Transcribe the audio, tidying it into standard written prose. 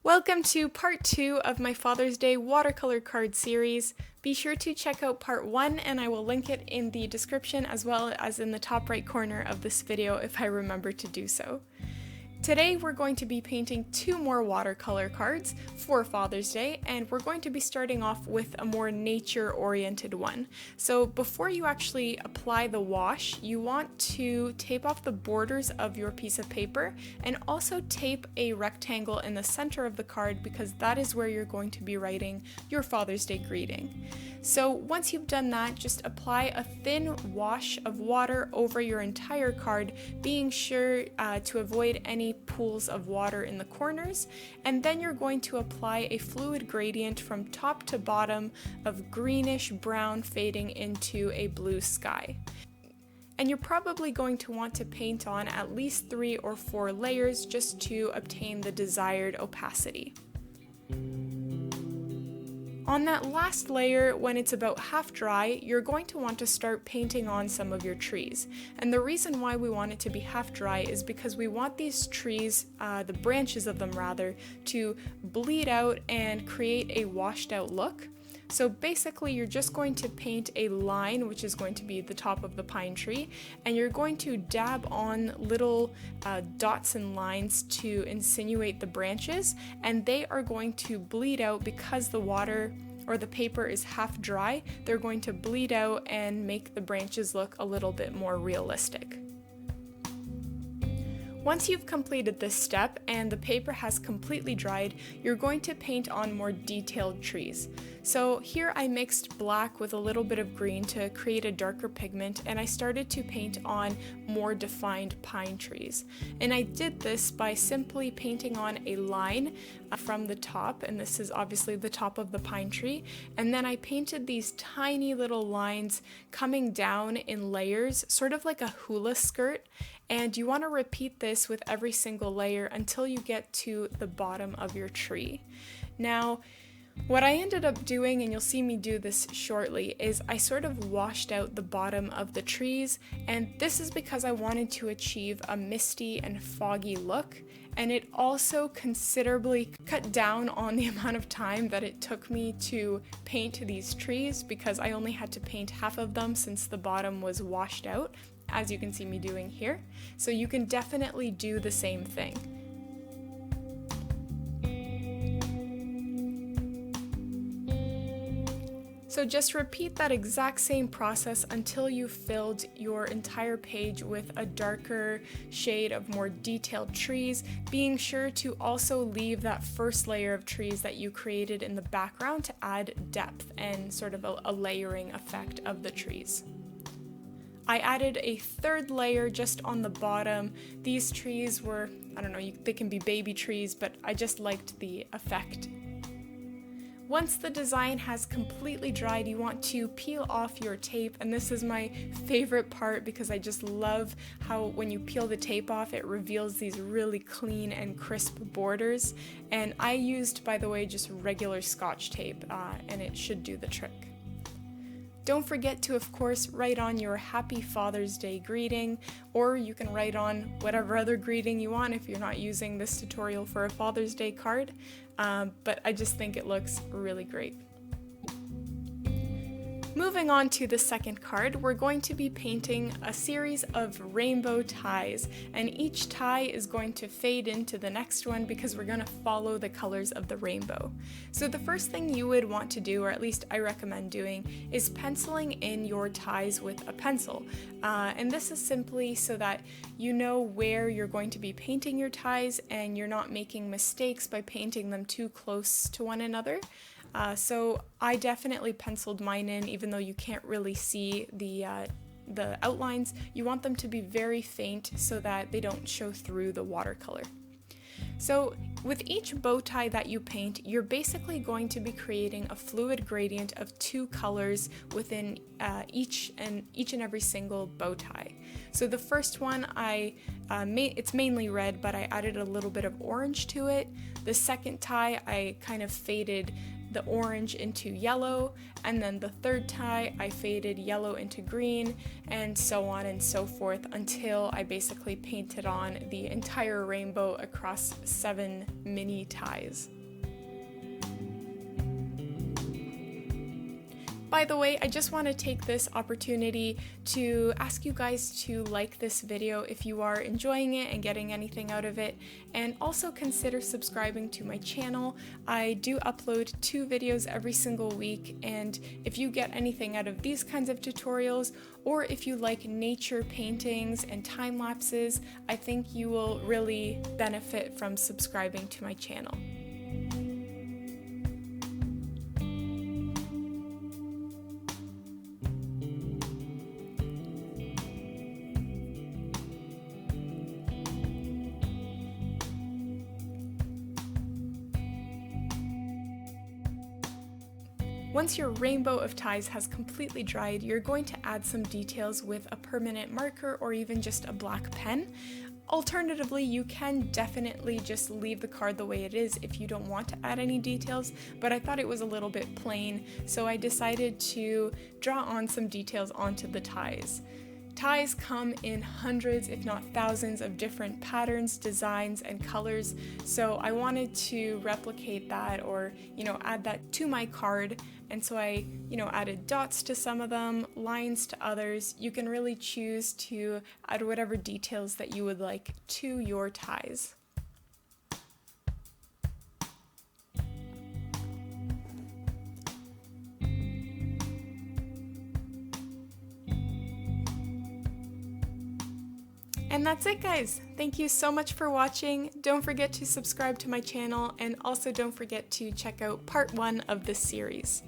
Welcome to part 2 of my Father's Day watercolor card series. Be sure to check out part 1 and I will link it in the description as well as in the top right corner of this video if I remember to do so. Today we're going to be painting 2 more watercolor cards for Father's Day, and we're going to be starting off with a more nature-oriented one. So before you actually apply the wash, you want to tape off the borders of your piece of paper and also tape a rectangle in the center of the card because that is where you're going to be writing your Father's Day greeting. So once you've done that, just apply a thin wash of water over your entire card, being sure to avoid any pools of water in the corners, and then you're going to apply a fluid gradient from top to bottom of greenish brown fading into a blue sky. And you're probably going to want to paint on at least 3 or 4 layers just to obtain the desired opacity. On that last layer, when it's about half dry, you're going to want to start painting on some of your trees. And the reason why we want it to be half dry is because we want these trees, the branches of them rather, to bleed out and create a washed out look. So basically you're just going to paint a line, which is going to be the top of the pine tree, and you're going to dab on little dots and lines to insinuate the branches, and they are going to bleed out because the water or the paper is half dry. They're going to bleed out and make the branches look a little bit more realistic. Once you've completed this step and the paper has completely dried, you're going to paint on more detailed trees. So here I mixed black with a little bit of green to create a darker pigment, and I started to paint on more defined pine trees. And I did this by simply painting on a line from the top, and this is obviously the top of the pine tree, and then I painted these tiny little lines coming down in layers, sort of like a hula skirt. And you want to repeat this with every single layer until you get to the bottom of your tree. Now, what I ended up doing, and you'll see me do this shortly, is I sort of washed out the bottom of the trees, and this is because I wanted to achieve a misty and foggy look, and it also considerably cut down on the amount of time that it took me to paint these trees because I only had to paint half of them since the bottom was washed out, as you can see me doing here. So you can definitely do the same thing. So just repeat that exact same process until you've filled your entire page with a darker shade of more detailed trees, being sure to also leave that first layer of trees that you created in the background to add depth and sort of a layering effect of the trees. I added a third layer just on the bottom. These trees were, I don't know, they can be baby trees, but I just liked the effect. Once the design has completely dried, you want to peel off your tape, and this is my favorite part because I just love how when you peel the tape off, it reveals these really clean and crisp borders. And I used, by the way, just regular Scotch tape, and it should do the trick. Don't forget to, of course, write on your Happy Father's Day greeting, or you can write on whatever other greeting you want if you're not using this tutorial for a Father's Day card, but I just think it looks really great. Moving on to the second card, we're going to be painting a series of rainbow ties, and each tie is going to fade into the next one because we're going to follow the colors of the rainbow. So the first thing you would want to do, or at least I recommend doing, is penciling in your ties with a pencil. And this is simply so that you know where you're going to be painting your ties and you're not making mistakes by painting them too close to one another. So I definitely penciled mine in, even though you can't really see the outlines. You want them to be very faint so that they don't show through the watercolor. So with each bow tie that you paint, you're basically going to be creating a fluid gradient of 2 colors within each and every single bow tie. So the first one, it's mainly red, but I added a little bit of orange to it. The second tie, I kind of faded the orange into yellow, and then the third tie I faded yellow into green, and so on and so forth until I basically painted on the entire rainbow across 7 mini ties. By the way, I just want to take this opportunity to ask you guys to like this video if you are enjoying it and getting anything out of it, and also consider subscribing to my channel. I do upload 2 videos every single week, and if you get anything out of these kinds of tutorials, or if you like nature paintings and time lapses, I think you will really benefit from subscribing to my channel. Once your rainbow of ties has completely dried, you're going to add some details with a permanent marker or even just a black pen. Alternatively, you can definitely just leave the card the way it is if you don't want to add any details, but I thought it was a little bit plain, so I decided to draw on some details onto the ties. Ties come in hundreds, if not thousands, of different patterns, designs, and colors, so I wanted to replicate that or, add that to my card. And so I, added dots to some of them, lines to others. You can really choose to add whatever details that you would like to your ties. And that's it, guys. Thank you so much for watching. Don't forget to subscribe to my channel, and also don't forget to check out part 1 of this series.